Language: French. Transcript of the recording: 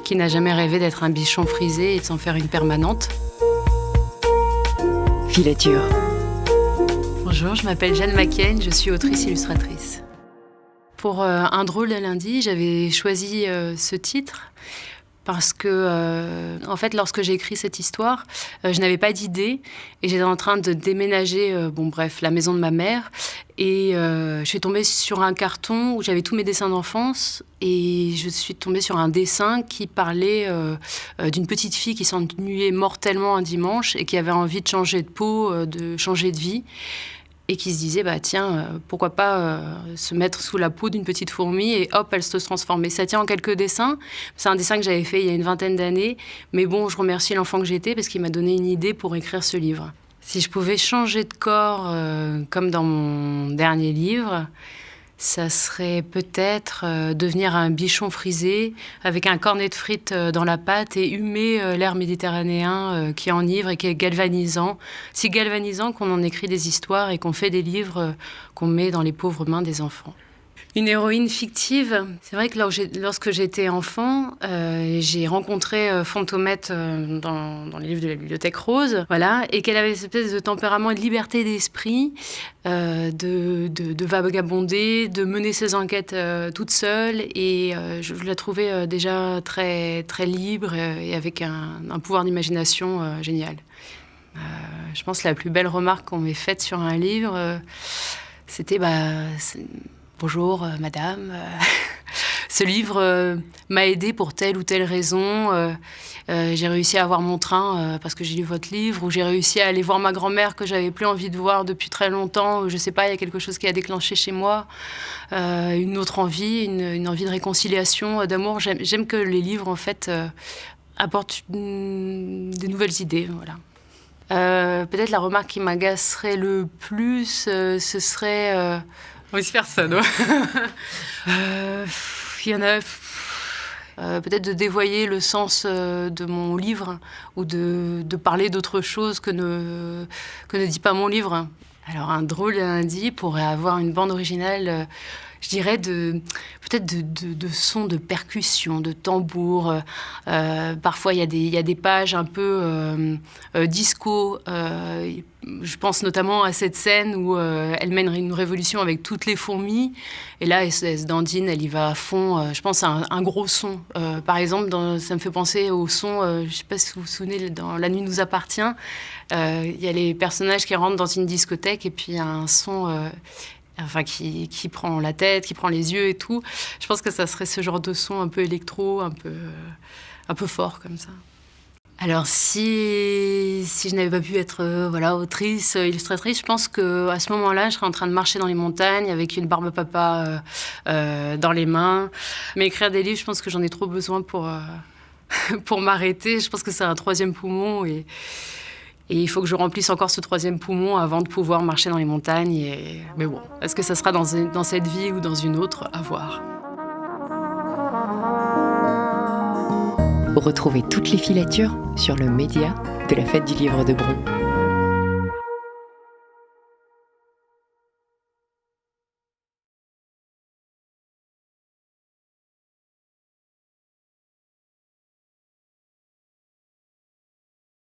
Qui n'a jamais rêvé d'être un bichon frisé et de s'en faire une permanente? Filature. Bonjour, je m'appelle Jeanne Macken, je suis autrice-illustratrice. Pour Un drôle de lundi, j'avais choisi ce titre parce que, en fait, lorsque j'ai écrit cette histoire, je n'avais pas d'idée et j'étais en train de déménager, la maison de ma mère. Et je suis tombée sur un carton où j'avais tous mes dessins d'enfance et je suis tombée sur un dessin qui parlait d'une petite fille qui s'ennuyait mortellement un dimanche et qui avait envie de changer de peau, de changer de vie. Et qui se disait, pourquoi pas se mettre sous la peau d'une petite fourmi et hop, elle se transformait. Ça tient en quelques dessins. C'est un dessin que j'avais fait il y a une vingtaine d'années. Mais bon, je remercie l'enfant que j'étais parce qu'il m'a donné une idée pour écrire ce livre. Si je pouvais changer de corps, comme dans mon dernier livre, ça serait peut-être devenir un bichon frisé avec un cornet de frites dans la pâte et humer l'air méditerranéen qui enivre et qui est galvanisant. Si galvanisant qu'on en écrit des histoires et qu'on fait des livres qu'on met dans les pauvres mains des enfants. Une héroïne fictive, c'est vrai que lorsque j'étais enfant, j'ai rencontré Fantomette dans les livres de la Bibliothèque Rose, voilà, et qu'elle avait cette espèce de tempérament et de liberté d'esprit, de vagabonder, de mener ses enquêtes toute seule, et je la trouvais déjà très, très libre et avec un pouvoir d'imagination génial. Je pense que la plus belle remarque qu'on m'ait faite sur un livre, c'était bonjour, madame. Ce livre m'a aidée pour telle ou telle raison. J'ai réussi à avoir mon train parce que j'ai lu votre livre, ou j'ai réussi à aller voir ma grand-mère que j'avais plus envie de voir depuis très longtemps. Ou je sais pas, il y a quelque chose qui a déclenché chez moi une autre envie, une envie de réconciliation, d'amour. J'aime que les livres, en fait, apportent des nouvelles idées, voilà. Peut-être la remarque qui m'agacerait le plus, ce serait... vice-versa, il y en a... peut-être de dévoyer le sens de mon livre ou de parler d'autre chose que ne dit pas mon livre. Alors, Un drôle de lundi pourrait avoir une bande originale, je dirais, peut-être de sons, de percussions, de tambours. Parfois, il y a des pages un peu disco. Je pense notamment à cette scène où elle mène une révolution avec toutes les fourmis. Et là, elle se dandine, elle y va à fond. Je pense à un gros son. Par exemple, ça me fait penser au son, je ne sais pas si vous vous souvenez, dans La nuit nous appartient. Il y a les personnages qui rentrent dans une discothèque et puis il y a un son... qui prend la tête, qui prend les yeux et tout. Je pense que ça serait ce genre de son un peu électro, un peu fort comme ça. Alors, si je n'avais pas pu être autrice, illustratrice, je pense qu'à ce moment-là, je serais en train de marcher dans les montagnes avec une barbe papa dans les mains. Mais écrire des livres, je pense que j'en ai trop besoin pour m'arrêter. Je pense que c'est un troisième poumon et il faut que je remplisse encore ce troisième poumon avant de pouvoir marcher dans les montagnes. Mais bon, est-ce que ça sera dans cette vie ou dans une autre? À voir. Retrouvez toutes les filatures sur le média de la Fête du Livre de Bron.